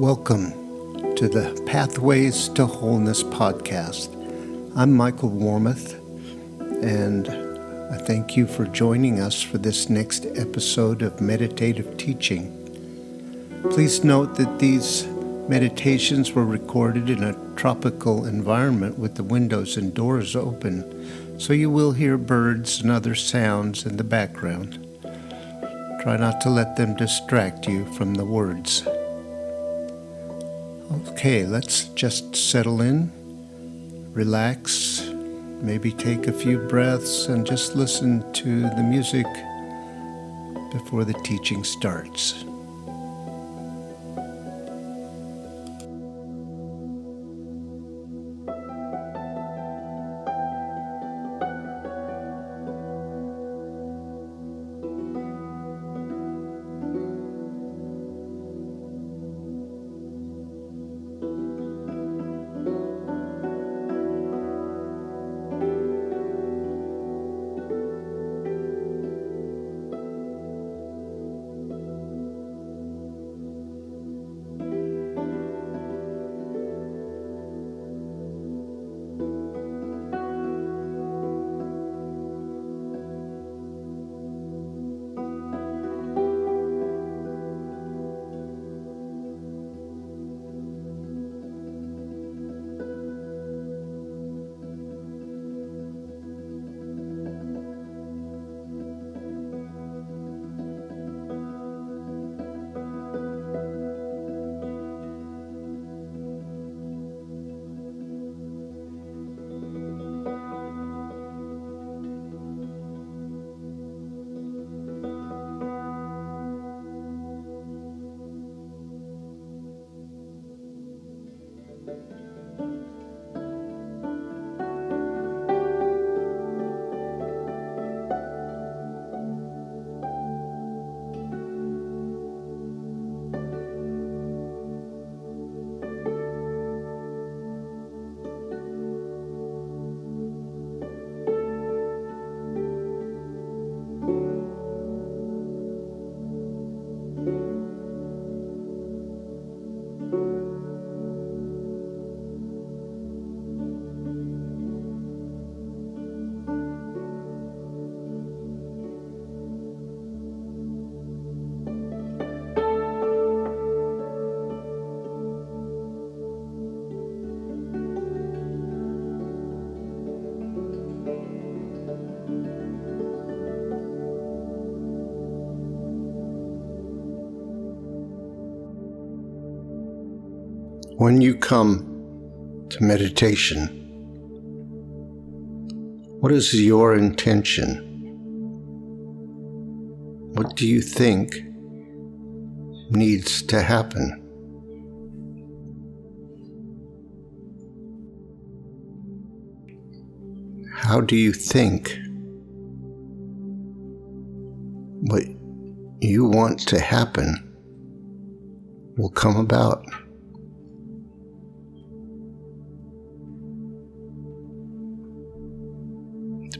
Welcome to the Pathways to Wholeness podcast. I'm Michael Warmoth, and I thank you for joining us for this next episode of meditative teaching. Please note that these meditations were recorded in a tropical environment with the windows and doors open, so you will hear birds and other sounds in the background. Try not to let them distract you from the words. Okay, let's just settle in, relax, maybe take a few breaths and just listen to the music before the teaching starts. When you come to meditation, what is your intention? What do you think needs to happen? How do you think what you want to happen will come about?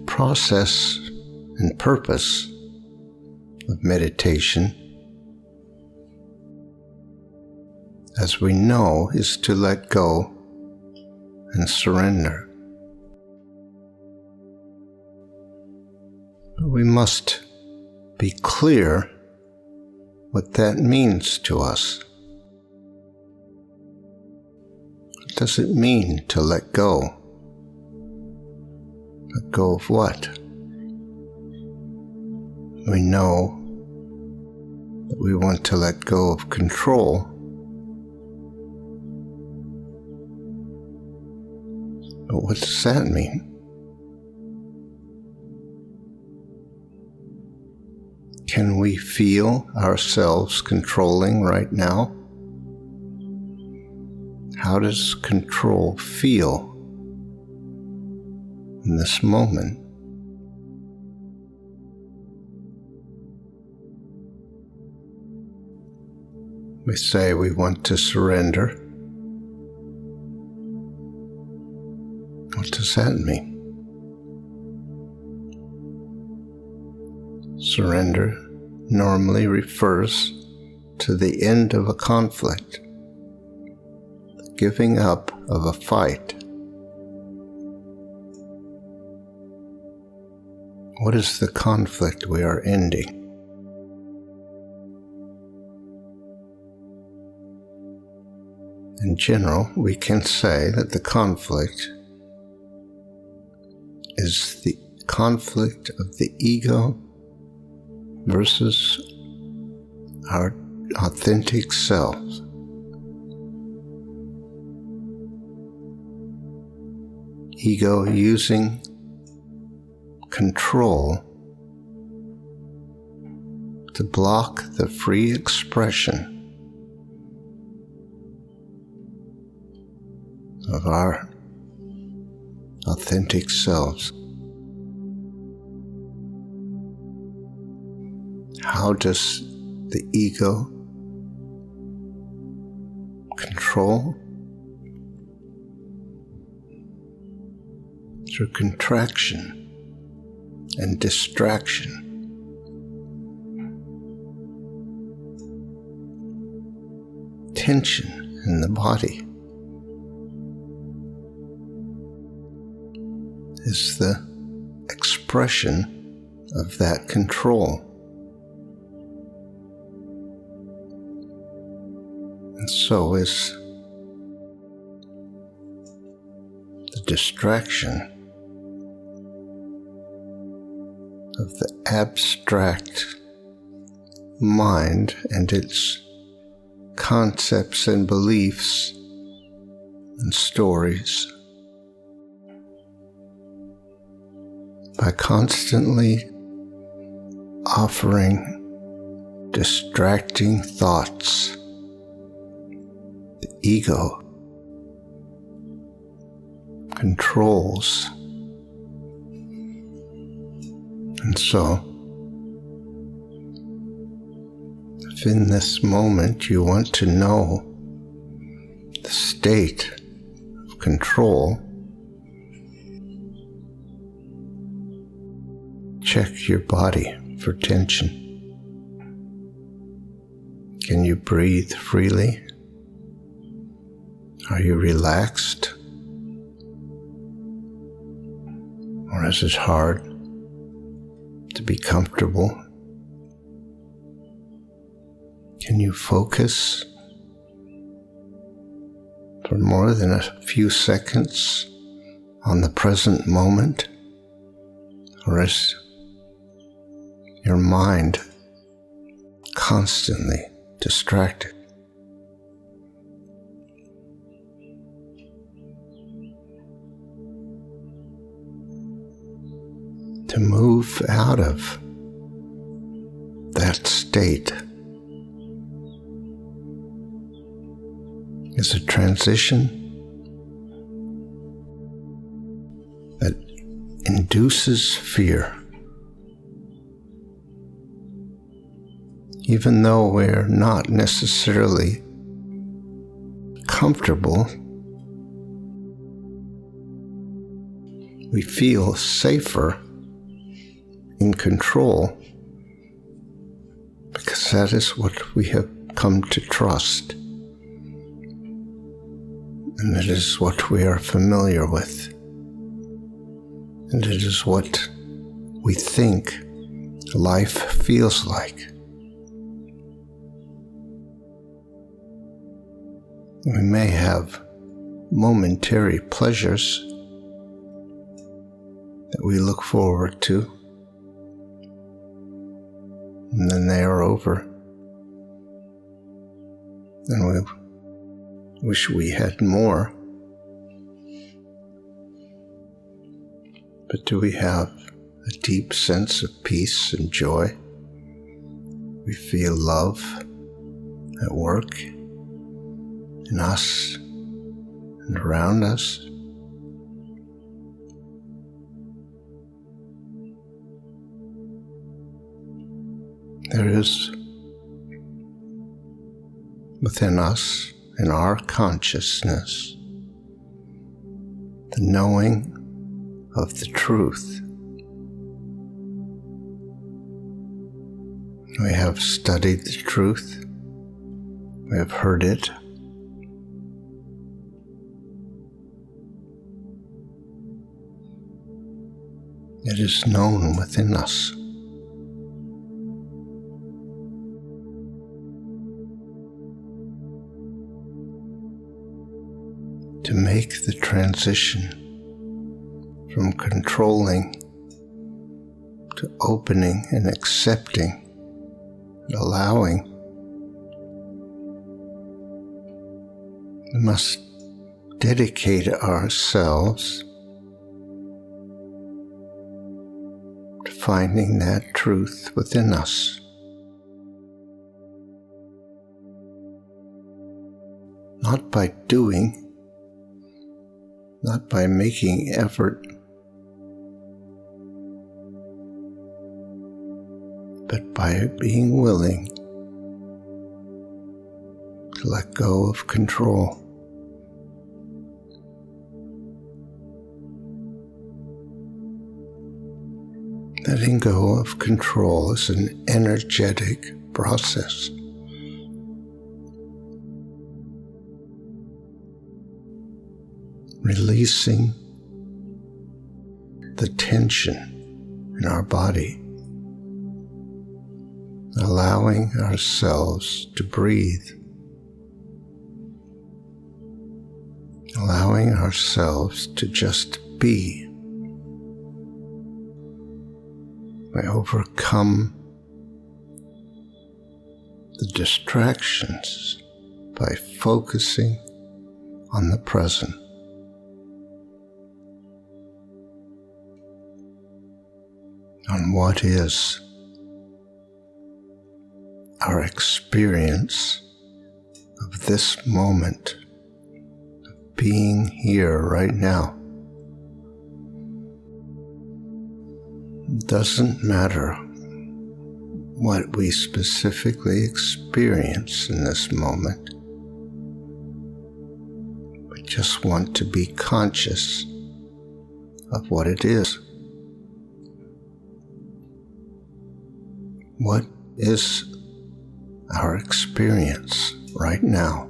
Process and purpose of meditation, as we know, is to let go and surrender. But we must be clear what that means to us. What does it mean to let go? Let go of what? We know that we want to let go of control. But what does that mean? Can we feel ourselves controlling right now? How does control feel in this moment? We say we want to surrender. What does that mean? Surrender normally refers to the end of a conflict giving up of a fight. What is the conflict we are ending? In general, we can say that the conflict is the conflict of the ego versus our authentic self. Ego using control to block the free expression of our authentic selves. How does the ego control? Through contraction and distraction. Tension in the body is the expression of that control. And so is the distraction of the abstract mind and its concepts and beliefs and stories. By constantly offering distracting thoughts, the ego controls. And so, if in this moment you want to know the state of control, check your body for tension. Can you breathe freely? Are you relaxed? Or is it hard to be comfortable? Can you focus for more than a few seconds on the present moment? Or is your mind constantly distracted? To move out of that state is a transition that induces fear. Even though we're not necessarily comfortable, we feel safer in control because that is what we have come to trust, and it is what we are familiar with, and it is what we think life feels like. We may have momentary pleasures that we look forward to, and then they are over, and we wish we had more. But do we have a deep sense of peace and joy? We feel love at work, in us and around us. There is within us, in our consciousness, the knowing of the truth. We have studied the truth, we have heard it, It is known within us. To make the transition from controlling to opening and accepting and allowing, we must dedicate ourselves to finding that truth within us. Not by doing, not by making effort, but by being willing to let go of control. Letting go of control is an energetic process. Releasing the tension in our body, allowing ourselves to breathe, allowing ourselves to just be. I overcome the distractions by focusing on the present. On what is our experience of this moment, of being here right now. It doesn't matter what we specifically experience in this moment. We just want to be conscious of what it is. What is our experience right now?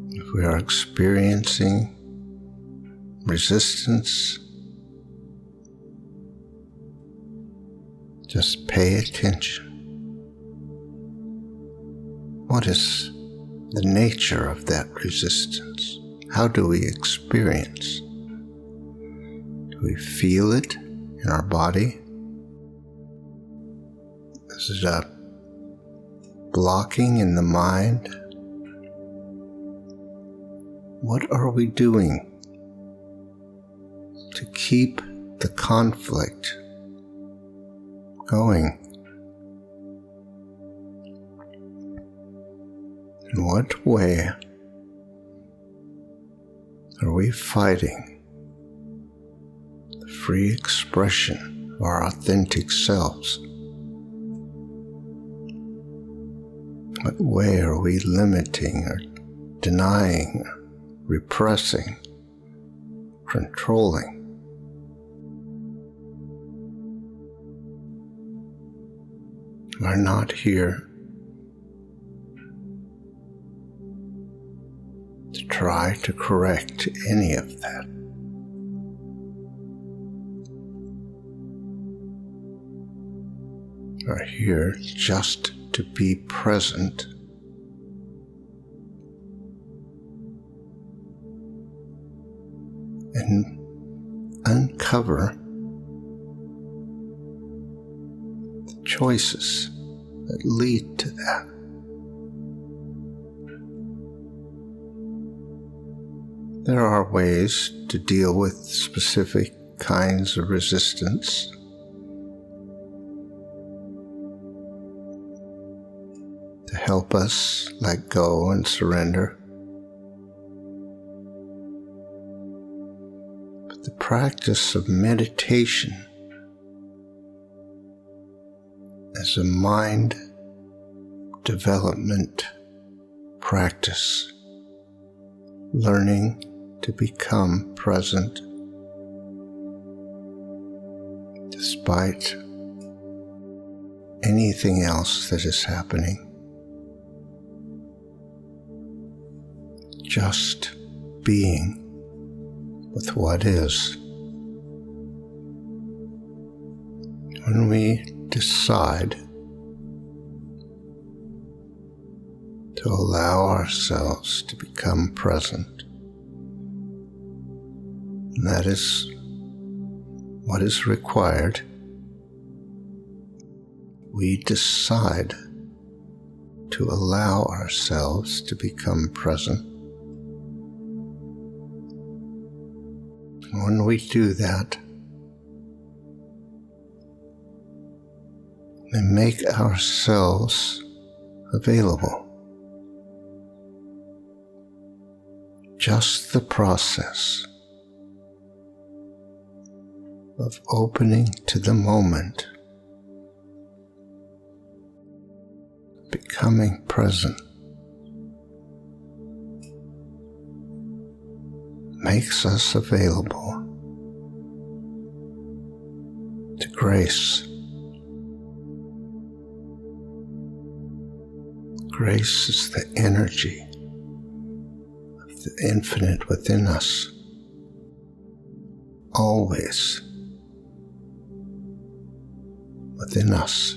If we are experiencing resistance, just pay attention. What is the nature of that resistance? How do we experience? Do we feel it in our body? Is it a blocking in the mind? What are we doing to keep the conflict going? In what way are we fighting the free expression of our authentic selves? What way are we limiting or denying, or repressing, controlling? We're not here to try to correct any of that. We're here just to be present and uncover the choices that lead to that. There are ways to deal with specific kinds of resistance. To help us let go and surrender. But the practice of meditation as a mind development practice, learning to become present despite anything else that is happening. Just being with what is. When we decide to allow ourselves to become present, and that is what is required, we decide to allow ourselves to become present. When we do that, we make ourselves available. Just the process of opening to the moment, becoming present, makes us available to grace. Grace is the energy of the infinite within us, always within us.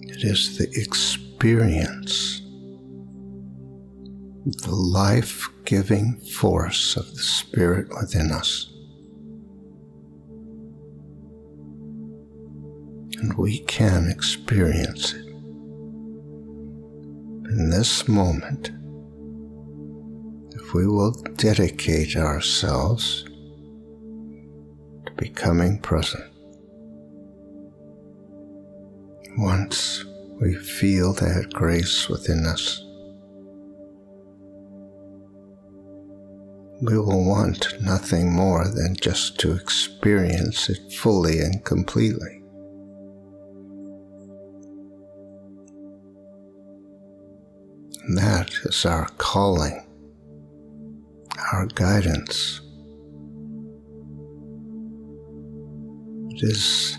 It is the experience, the life-giving force of the Spirit within us. And we can experience it in this moment if we will dedicate ourselves to becoming present. Once we feel that grace within us, we will want nothing more than just to experience it fully and completely. And that is our calling, our guidance. It is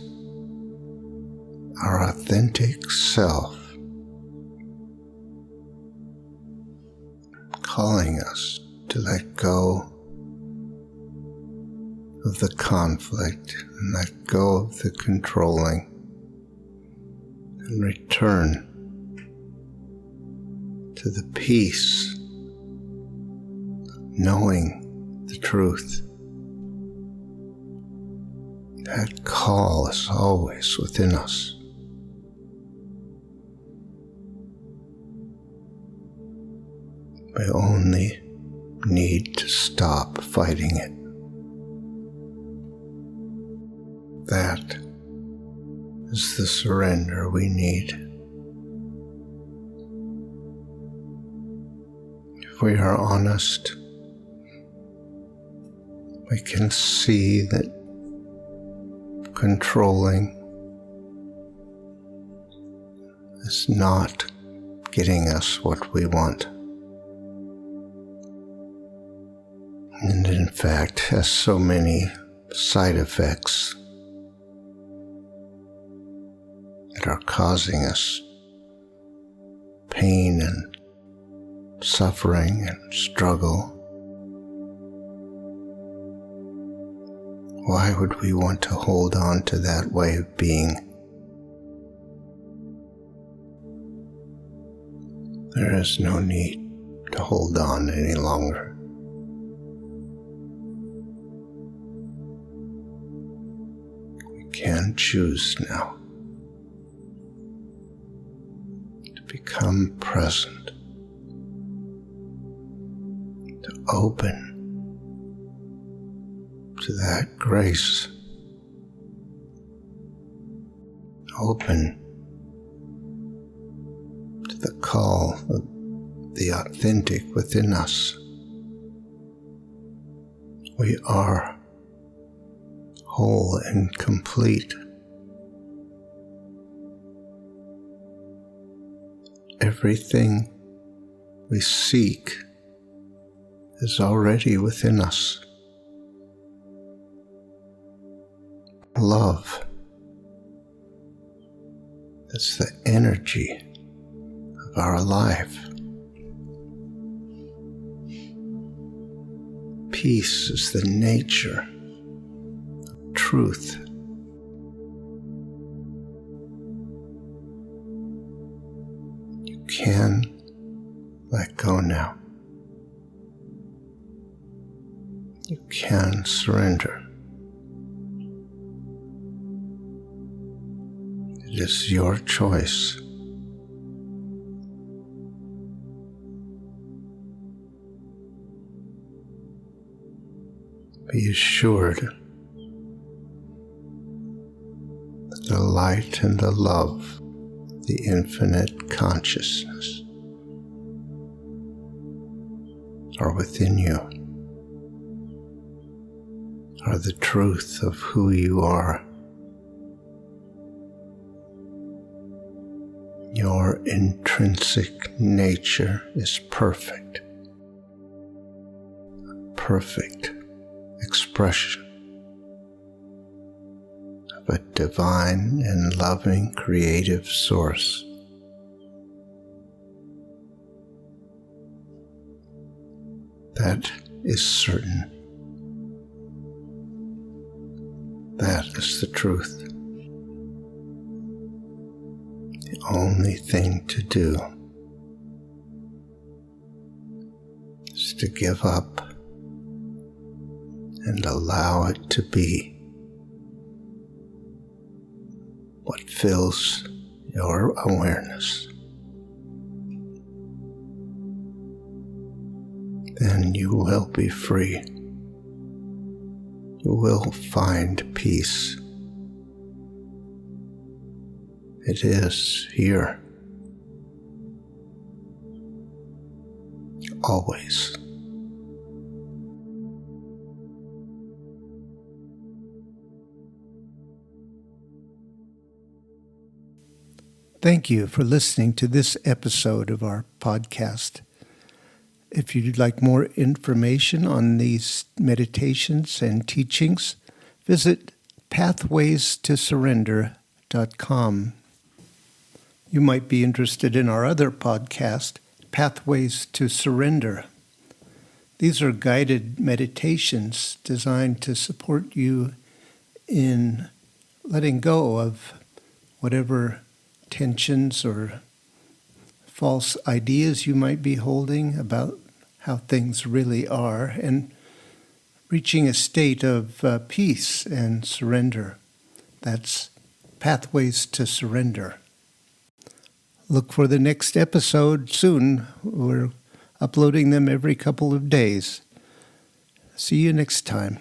our authentic self calling us to let go of the conflict and let go of the controlling and return to the peace of knowing the truth. That call is always within us. We only need to stop fighting it. That is the surrender we need. If we are honest, we can see that controlling is not getting us what we want. And in fact has so many side effects that are causing us pain and suffering and struggle. Why would we want to hold on to that way of being? There is no need to hold on any longer. We can choose now to become present, to open to that grace, open to the call of the authentic within us. We are whole and complete. Everything we seek is already within us. Love is the energy of our life. Peace is the nature of truth. You can let go now. You can surrender. It is your choice. Be assured that the light and the love, the infinite consciousness, are within you, are the truth of who you are. Your intrinsic nature is perfect. Perfect expression of a divine and loving creative source. That is certain. That is the truth. The only thing to do is to give up and allow it to be what fills your awareness. Then you will be free. You will find peace. It is here, always. Thank you for listening to this episode of our podcast. If you'd like more information on these meditations and teachings, visit pathwaystosurrender.com. You might be interested in our other podcast, Pathways to Surrender. These are guided meditations designed to support you in letting go of whatever tensions or false ideas you might be holding about how things really are, and reaching a state of peace and surrender. That's Pathways to Surrender. Look for the next episode soon. We're uploading them every couple of days. See you next time.